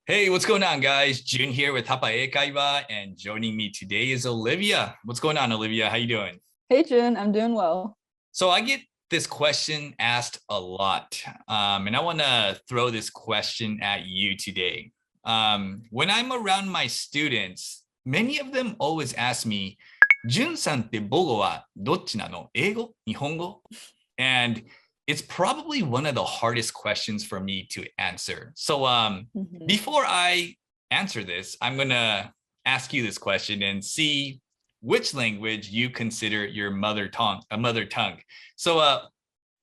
Hey, what's going on, guys? Jun here with Hapa英会話, and joining me today is Olivia. What's going on, Olivia? How you doing? Hey, Jun. I'm doing well. So I get this question asked a lot, and I want to throw this question at you today. When I'm around my students, many of them always ask me, Jun さんって母語はどっちなの？英語？日本語？ And it's probably one of the hardest questions for me to answer. So before I answer this, I'm going to ask you this question and see which language you consider your mother tongue. So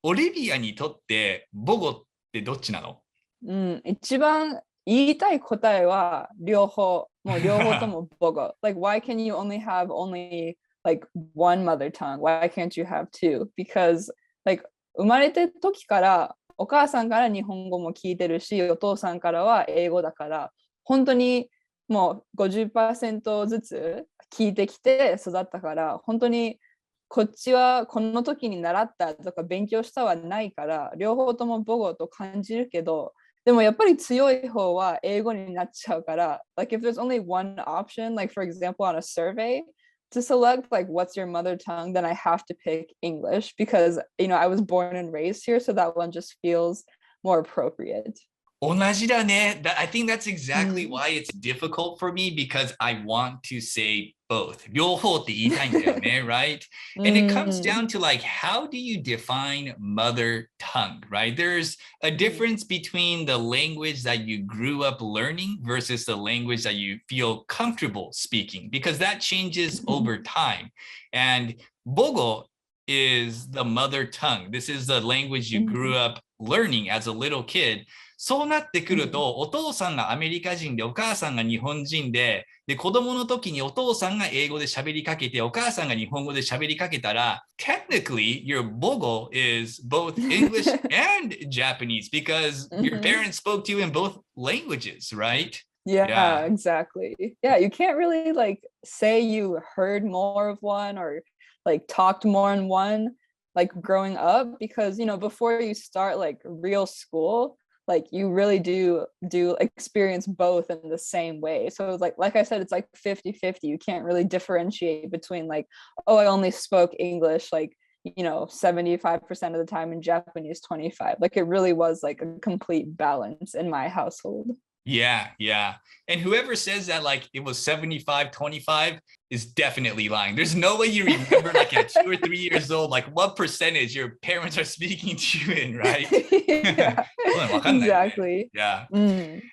Olivia にとって母語ってどっちなの？一番言いたい答えは両方。もう両方とも母語。Like, why can you only have like one mother tongue? Why can't you have two? Because like生まれてる時からお母さんから日本語も聞いてるし、お父さんからは英語だから、本当にもう 50% ずつ聞いてきて育ったから、本当にこっちはこの時に習ったとか勉強したはないから、両方とも母語と感じるけど、でもやっぱり強い方は英語になっちゃうから、like if there's only one option, like for example on a survey, to select like what's your mother tongue, then I have to pick English because, you know, I was born and raised here, so that one just feels more appropriate. 同じだね。I think that's exactly why it's difficult for me because I want to say both. 両方って言いたいんだよね, right? And it comes down to like, how do you define mother tongue, right? There's a difference between the language that you grew up learning versus the language that you feel comfortable speaking because that changes over time. And 母語 is the mother tongue. This is the language you grew up learning as a little kid. そうなってくると、お父さんがアメリカ人でお母さんが日本人で、子供の時にお父さんが英語で喋りかけて、お母さんが日本語で喋りかけたら、technically your 母語 is both English and Japanese because your parents spoke to you in both languages, right? Yeah, exactly. Yeah, you can't really like say you heard more of one or like talked more in one like growing up because, you know, before you start like real school, like you really do experience both in the same way. So it's like I said, it's like 50-50. You can't really differentiate between like, oh, I only spoke English like, you know, 75% of the time and Japanese 25. Like it really was like a complete balance in my household. Yeah. And whoever says that like it was 75-25 is definitely lying. There's no way you remember like at 2 or 3 years old, like what percentage your parents are speaking to you in, right? Yeah, exactly. Yeah.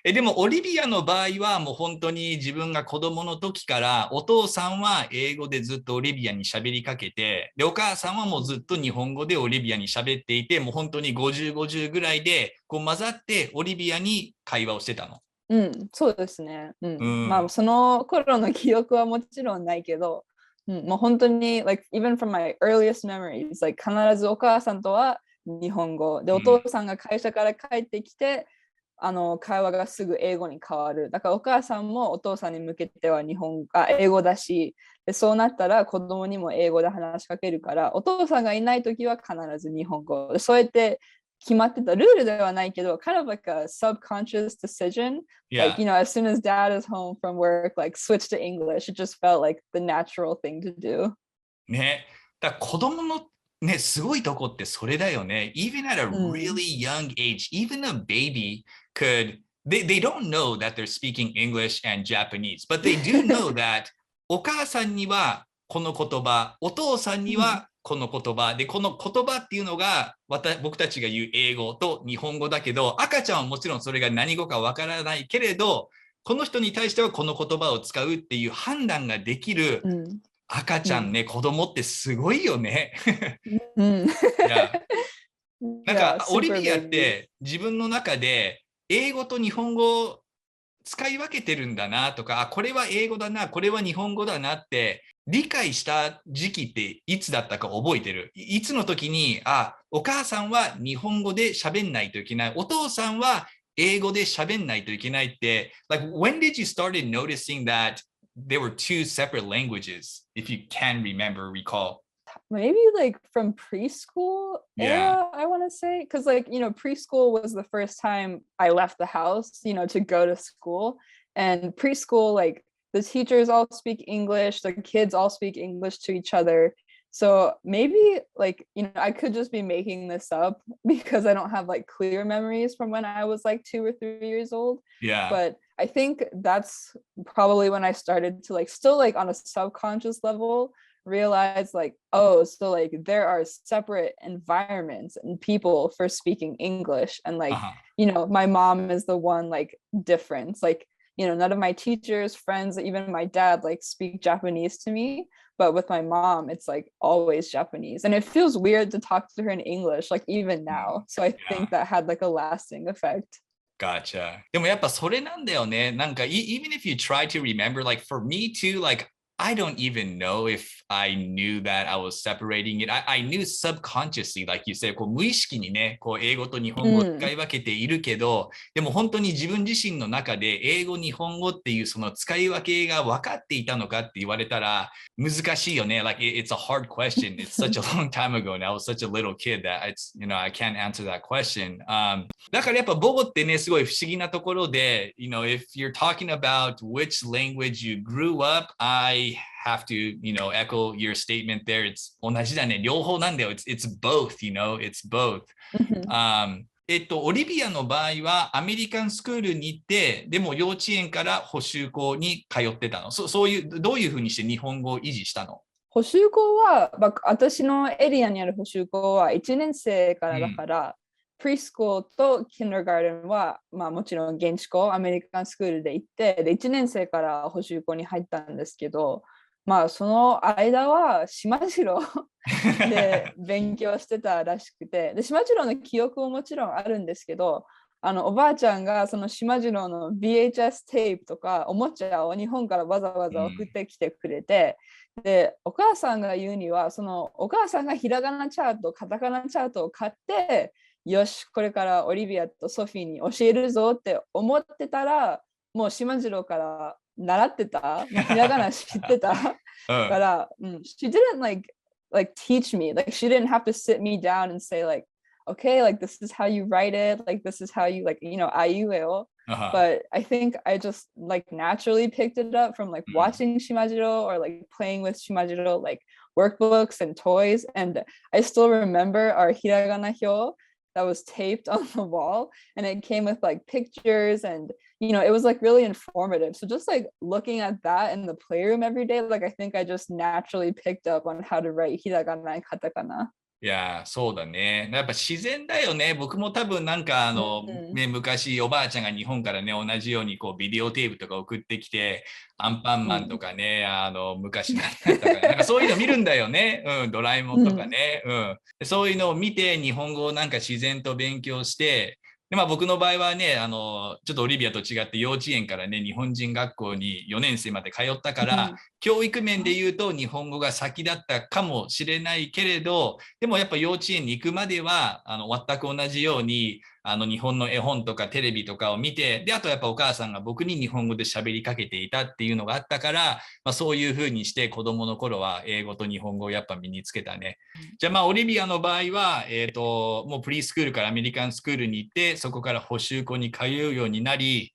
でもオリビアの場合はもう本当に自分が子供の時からお父さんは英語でずっとオリビアに喋りかけて、でお母さんはもうずっと日本語でオリビアに喋っていて、もう本当に50-50ぐらいでこう混ざってオリビアに会話をしてたの。そうですね。まあその頃の記憶はもちろんないけど、もう本当に like even from my earliest memories, like 必ずお母さんとは日本語で、お父さんが会社から帰ってきて、会話がすぐ英語に変わる。だからお母さんもお父さんに向けては英語だし、でそうなったら子供にも英語で話しかけるから、お父さんがいない時は必ず日本語。そうやって決まってたルールではないけど kind of like a subconscious decision. Like, you know, as soon as dad is home from work, like switch to English. It just felt like the natural thing to do. ね。だから子供のね、すごいとこってそれだよね。Even at a really young age, even a baby they don't know that they're speaking English and Japanese, but they do know that お母さんにはこの言葉、お父さんにはこの言葉で、この言葉っていうのが僕たちが言う英語と日本語だけど、赤ちゃんはもちろんそれが何語かわからないけれど、この人に対してはこの言葉を使うっていう判断ができる赤ちゃんね、子供ってすごいよね。なんかオリビアって自分の中で英語と日本語を使い分けてるんだなとか、これは英語だな、これは日本語だなって理解した時期っていつだったか覚えてる？いつの時に、お母さんは日本語で喋んないといけない、お父さんは英語で喋んないといけないって、like when did you started noticing that there were two separate languages, if you can recall? maybe like from preschool era, I want to say, because like, preschool was the first time I left the house, to go to school. And preschool, like the teachers all speak English, the kids all speak English to each other. So maybe like, I could just be making this up because I don't have like clear memories from when I was like 2 or 3 years old. Yeah. But I think that's probably when I started to like still like on a subconscious level realize like, oh, so like there are separate environments and people for speaking English. And like, my mom is the one like difference. Like, none of my teachers, friends, even my dad like speak Japanese to me. But with my mom, it's like always Japanese. And it feels weird to talk to her in English, like even now. So I think that had like a lasting effect. Gotcha. でもやっぱそれなんだよね。なんか、even if you try to remember, like for me too, like I don't even know if I knew that I was separating it. I knew subconsciously, like you said, こう無意識にね、こう英語と日本語を使い分けているけど、でも本当に自分自身の中で英語、日本語っていうその使い分けが分かっていたのかって言われたら難しいよね。Like it's a hard question. It's such a long time ago and I was such a little kid that I can't answer that question. だからやっぱ母語ってね、すごい不思議なところで、if you're talking about which language you grew up, I have to, echo your statement there. It's 同じだね。両方なんだよ。It's both, it's both. オリビアの場合はアメリカンスクールに行って、でも幼稚園から補習校に通ってたの。そういう、どういうふうにして日本語を維持したの？補習校は、私のエリアにある補習校は1年生からだから、プリスクールとキンダーガーデンは、もちろん現地校、アメリカンスクールで行って、で1年生から補習校に入ったんですけど、その間は島次郎で勉強してたらしくて、で島次郎の記憶ももちろんあるんですけど、おばあちゃんがその島次郎の VHS テープとかおもちゃを日本からわざわざ送ってきてくれて、でお母さんが言うには、そのお母さんがひらがなチャート、カタカナチャートを買って、よしこれからオリビアとソフィーに教えるぞって思ってたら、もう島次郎から習ってた、ひらがな知ってたから、she didn't like teach me, like she didn't have to sit me down and say like, okay, like this is how you write it, like this is how you like,あいうえお. But I think I just like naturally picked it up from like watching Shimajiro or like playing with Shimajiro, like workbooks and toys. And I still remember our hiragana hyo that was taped on the wall, and it came with like pictures, and it was like really informative. So just like looking at that in the playroom every day, like I think I just naturally picked up on how to write hiragana and katakana. いや、そうだね。やっぱ自然だよね。僕も多分なんか昔おばあちゃんが日本からね、同じようにこうビデオテープとか送ってきて、アンパンマンとかね、昔なんかそういうの見るんだよね。ドラえもんとかね。そういうのを見て日本語をなんか自然と勉強して、で僕の場合はね、ちょっとオリビアと違って幼稚園からね、日本人学校に4年生まで通ったから、教育面で言うと日本語が先だったかもしれないけれど、でもやっぱ幼稚園に行くまでは全く同じように日本の絵本とかテレビとかを見て、であとやっぱお母さんが僕に日本語で喋りかけていたっていうのがあったから、そういうふうにして子供の頃は英語と日本語をやっぱ身につけたね。じゃあオリビアの場合は、もうプリスクールからアメリカンスクールに行って、そこから補習校に通うようになり、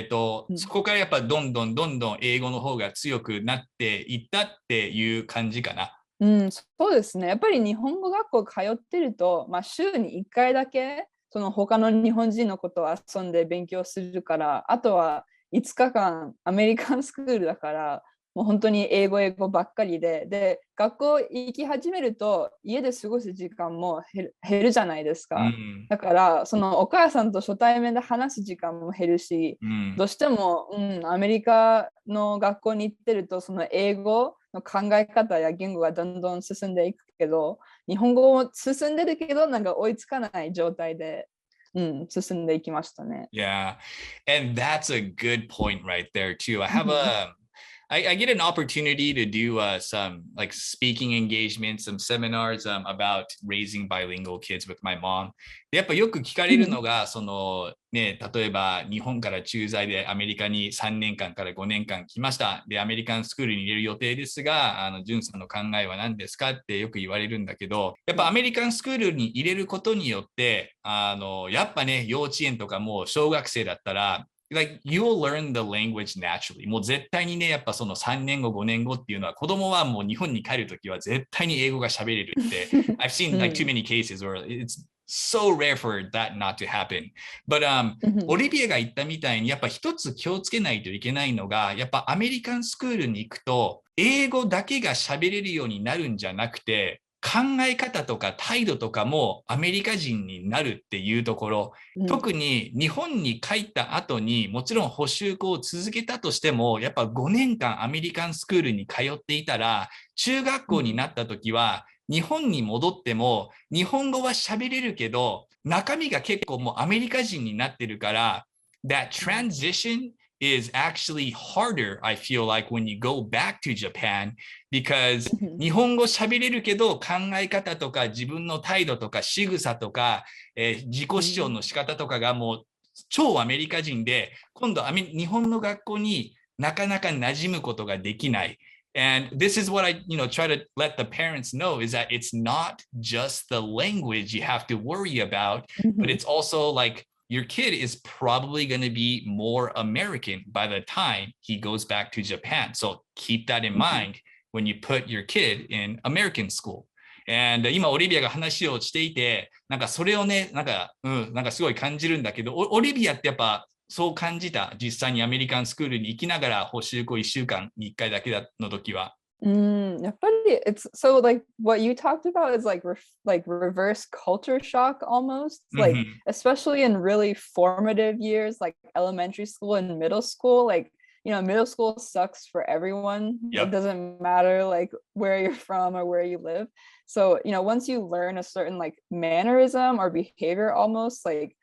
そこからやっぱどんどん英語の方が強くなっていったっていう感じかな。そうですね。やっぱり日本語学校通ってると、週に1回だけその他の日本人のことを遊んで勉強するから、あとは5日間アメリカンスクールだから、もう本当に英語ばっかりで、学校行き始めると家で過ごす時間も減るじゃないですか。だからそのお母さんと初対面で話す時間も減るし、どうしても、アメリカの学校に行ってるとその英語の考え方や言語がどんどん進んでいくけど、日本語も進んでるけどなんか追いつかない状態で、進んでいきましたね。Yeah, and that's a good point right there too. I get an opportunity to do some like speaking engagements, some seminars about raising bilingual kids with my mom. でやっぱよく聞かれるのが、そのね、例えば日本から駐在でアメリカに3年間から5年間来ました。で、アメリカンスクールに入れる予定ですが、ジュンさんの考えは何ですかってよく言われるんだけど、やっぱアメリカンスクールに入れることによって、やっぱね、幼稚園とかもう小学生だったら、like you'll learn the language naturally. もう絶対にね、やっぱその3年後、5年後っていうのは子供はもう日本に帰るときは絶対に英語が喋れるって。I've seen like too many cases where it's so rare for that not to happen. Butオリビアが言ったみたいにやっぱ一つ気をつけないといけないのが、やっぱアメリカンスクールに行くと英語だけが喋れるようになるんじゃなくて、考え方とか態度とかもアメリカ人になるっていうところ、特に日本に帰った後にもちろん補習校を続けたとしても、やっぱ5年間アメリカンスクールに通っていたら、中学校になった時は日本に戻っても日本語は喋れるけど、中身が結構もうアメリカ人になってるから、that transition is actually harder, I feel like, when you go back to Japan, because 日本語喋れるけど考え方とか自分の態度とか仕草とか、自己主張の仕方とかがもう超アメリカ人で、今度日本の学校になかなか馴染むことができない。And this is what I, try to let the parents know is that it's not just the language you have to worry about, but it's also like your kid is probably going to be more American by the time he goes back to Japan. So keep that in mind when you put your kid in American school. And 今、オリビアが話をしていて、なんかそれをね、なんかすごい感じるんだけど、オリビアってやっぱそう感じた、実際にアメリカンスクールに行きながら補習校1週間に1回だけの時は。やっぱり it's so like what you talked about is like reverse culture shock almost, like especially in really formative years like elementary school and middle school, like middle school sucks for everyone. It doesn't matter like where you're from or where you live. So once you learn a certain like mannerism or behavior, almost like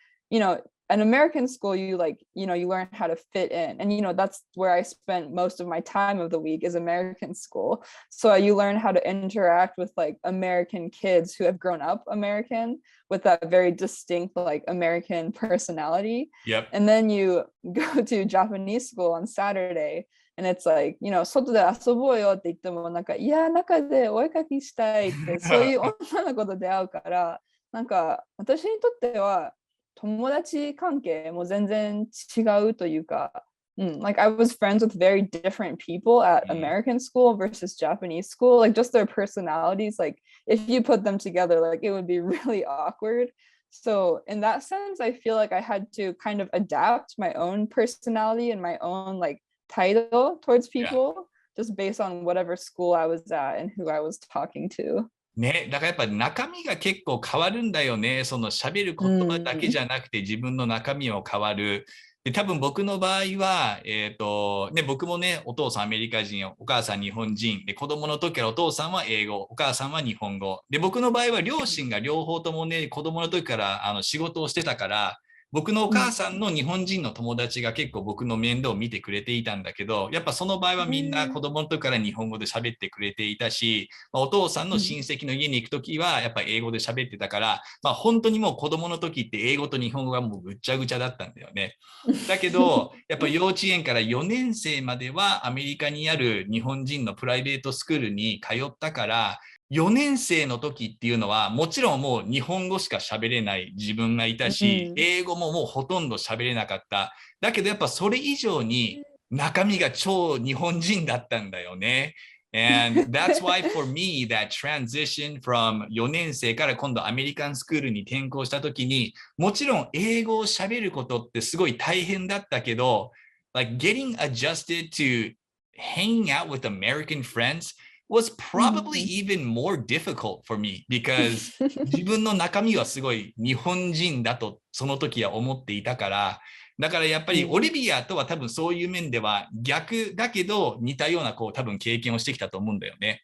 an American school, you learn how to fit in. And, that's where I spent most of my time of the week is American school. So you learn how to interact with like American kids who have grown up American with that very distinct like American personality. And then you go to Japanese school on Saturday and it's like, 外で遊ぼうよって言ってもなんか、いや、中でお絵かきしたいって、そういう女の子と出会うから、なんか私にとっては、友達関係も全然違うというか、like I was friends with very different people at American school versus Japanese school, like just their personalities, like if you put them together, like it would be really awkward. So in that sense, I feel like I had to kind of adapt my own personality and my own like title towards people, just based on whatever school I was at and who I was talking to. ね、だからやっぱ中身が結構変わるんだよね。その喋る言葉だけじゃなくて自分の中身も変わる。で、多分僕の場合は、僕もね、お父さんアメリカ人、お母さん日本人。で、子供の時からお父さんは英語、お母さんは日本語。で、僕の場合は両親が両方ともね、子供の時から仕事をしてたから、僕のお母さんの日本人の友達が結構僕の面倒を見てくれていたんだけど、やっぱその場合はみんな子供の時から日本語で喋ってくれていたし、お父さんの親戚の家に行く時はやっぱ英語で喋ってたから、本当にもう子供の時って英語と日本語がもうぐっちゃぐちゃだったんだよね。だけど、やっぱ幼稚園から4年生まではアメリカにある日本人のプライベートスクールに通ったから、4年生の時っていうのはもちろんもう日本語しか喋れない自分がいたし、英語ももうほとんど喋れなかった。だけどやっぱそれ以上に中身が超日本人だったんだよね。And that's why for me that transition from 4年生から今度アメリカンスクールに転校した時に、もちろん英語を喋ることってすごい大変だったけど、like getting adjusted to hanging out with American friends was probably even more difficult for me because 自分の中身はすごい日本人だとその時は思っていたから、だからやっぱりオリビアとは多分そういう面では逆だけど似たような多分経験をしてきたと思うんだよね。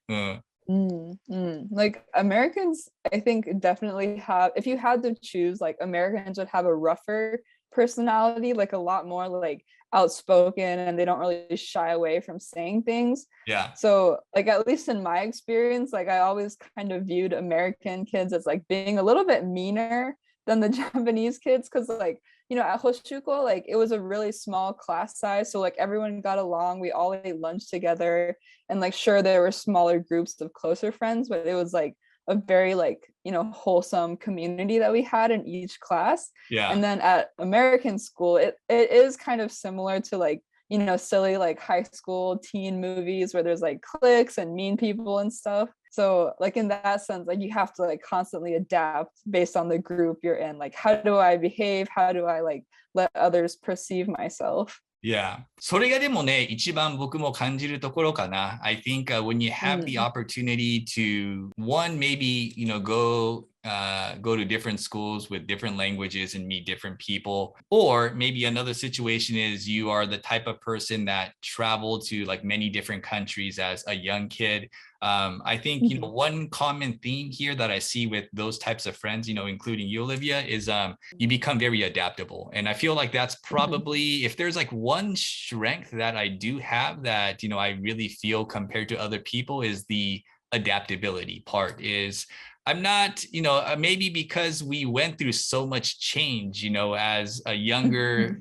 Like Americans, I think definitely have, if you had to choose, like Americans would have a rougher personality, like a lot more like outspoken, and they don't really shy away from saying things. Yeah. So like at least in my experience, like I always kind of viewed American kids as like being a little bit meaner than the Japanese kids, because like, you know, at Hoshuko, like it was a really small class size, so like everyone got along, we all ate lunch together, and like sure there were smaller groups of closer friends, but it was like a very like, you know, wholesome community that we had in each class. Yeah. And then at American school, it is kind of similar to like, you know, silly like high school teen movies where there's like cliques and mean people and stuff. So like in that sense, like you have to like constantly adapt based on the group you're in. Like, how do I behave? How do I like let others perceive myself? Yeah. それがでもね、一番僕も感じるところかな。I think when you have the opportunity to, one, maybe, you know, go to different schools with different languages and meet different people. Or maybe another situation is you are the type of person that traveled to like many different countries as a young kid. I think, you know, one common theme here that I see with those types of friends, you know, including you, Olivia, is you become very adaptable. And I feel like that's probably, if there's like one strength that I do have that, you know, I really feel compared to other people, is the adaptability part. Is I'm not, you know, maybe because we went through so much change, you know, as a younger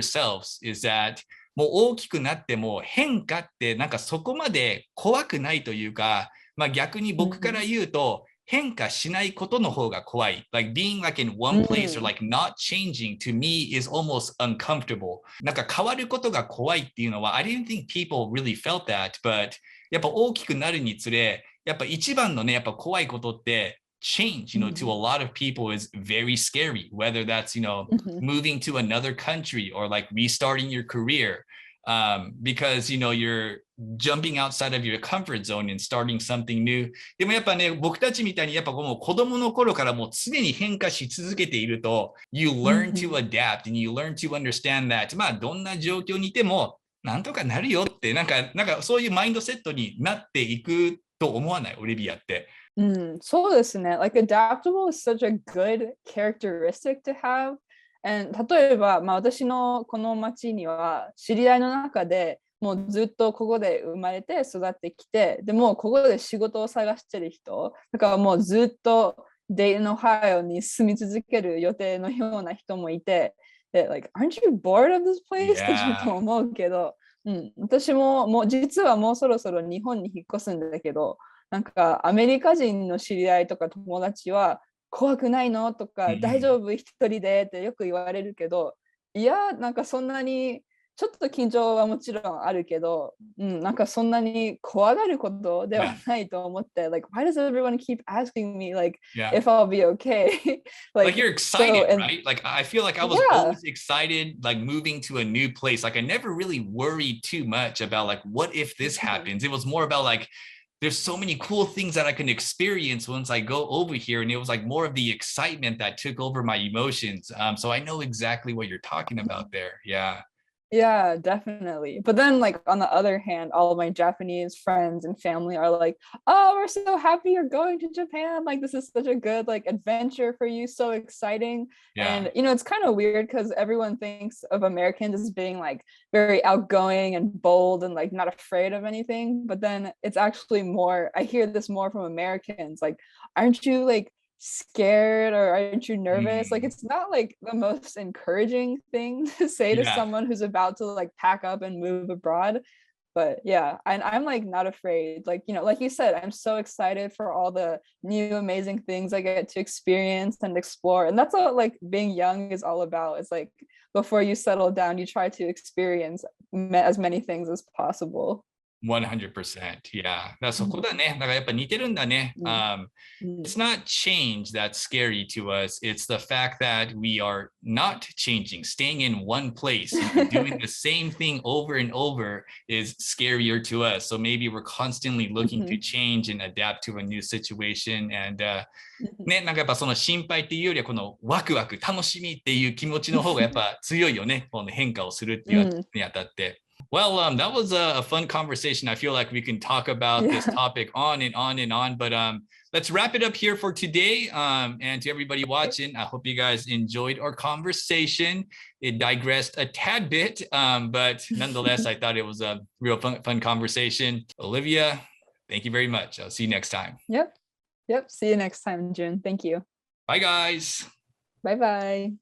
selves, is that もう大きくなっても変化ってなんかそこまで怖くないというか、まあ逆に僕から言うと変化しないことの方が怖い。Like being like in one place or like not changing to me is almost uncomfortable. なんか変わることが怖いっていうのは I didn't think people really felt that, but やっぱ大きくなるにつれやっぱ一番のねやっぱ怖いことってchange, you know, to a lot of people is very scary, whether that's, you know, moving to another country or like restarting your career, because, you know, you're jumping outside of your comfort zone and starting something new. でもやっぱね、僕たちみたいにやっぱもう子供の頃からもう常に変化し続けていると、you learn to adapt and you learn to understand that, まあどんな状況にいてもなんとかなるよって、なんかそういうマインドセットになっていくと思わない、オリビアって。そうですね。Like adaptable is such a good characteristic to have. And 例えば、まあ、私のこの町には知り合いの中でもうずっとここで生まれて育ってきて、でもここで仕事を探してる人、だからもうずっとデイトン、オハイオに住み続ける予定のような人もいて、で、like, aren't you bored of this place? ってちょっと思うけど、私も実はもうそろそろ日本に引っ越すんだけど、なんかアメリカ人の知り合いとか友達は怖くないのとか、大丈夫一人でってよく言われるけど、いやなんかそんなにちょっと緊張はもちろんあるけど、なんかそんなに怖がることではないと思って、like why does everyone keep asking me like if I'll be okay? like you're excited, right? Like I feel like I was always excited, like moving to a new place. Like I never really worried too much about like what if this happens. It was more about like there's so many cool things that I can experience once I go over here. And it was like more of the excitement that took over my emotions. So I know exactly what you're talking about there. Yeah. Yeah, definitely. But then like on the other hand, all of my Japanese friends and family are like, oh, we're so happy you're going to Japan. Like this is such a good like adventure for you. So exciting. And you know, it's kind of weird because everyone thinks of Americans as being like very outgoing and bold and like not afraid of anything. But then it's actually more, I hear this more from Americans. Like, aren't you like scared or aren't you nervous? Like it's not like the most encouraging thing to say to someone who's about to like pack up and move abroad. But yeah, and I'm like not afraid. Like, you know, like you said, I'm so excited for all the new amazing things I get to experience and explore. And that's what like being young is all about. It's like before you settle down, you try to experience as many things as possible. 100%. Yeah. だからそこだね。だからやっぱ似てるんだね。It's not change that's scary to us. It's the fact that we are not changing, staying in one place, doing the same thing over and over is scarier to us. So maybe we're constantly looking to change and adapt to a new situation. And ね、なんかやっぱその心配っていうよりはこのワクワク、楽しみっていう気持ちの方がやっぱ強いよね。この変化をするっていうにあたって。Well, that was a fun conversation. I feel like we can talk about this topic on and on and on, but let's wrap it up here for today. And to everybody watching, I hope you guys enjoyed our conversation. It digressed a tad bit, but nonetheless, I thought it was a real fun conversation. Olivia, thank you very much. I'll see you next time. Yep. See you next time, Jun. Thank you. Bye, guys. Bye-bye.